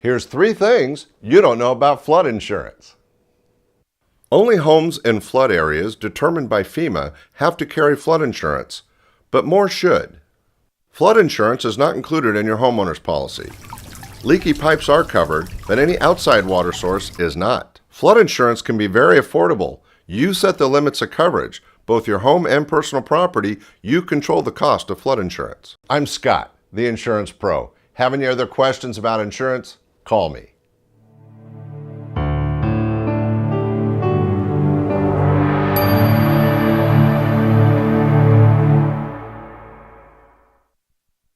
Here's 3 things you don't know about flood insurance. Only homes in flood areas determined by FEMA have to carry flood insurance, but more should. Flood insurance is not included in your homeowner's policy. Leaky pipes are covered, but any outside water source is not. Flood insurance can be very affordable. You set the limits of coverage. Both your home and personal property, you control the cost of flood insurance. I'm Scott, the Insurance Pro. Have any other questions about insurance? Call me.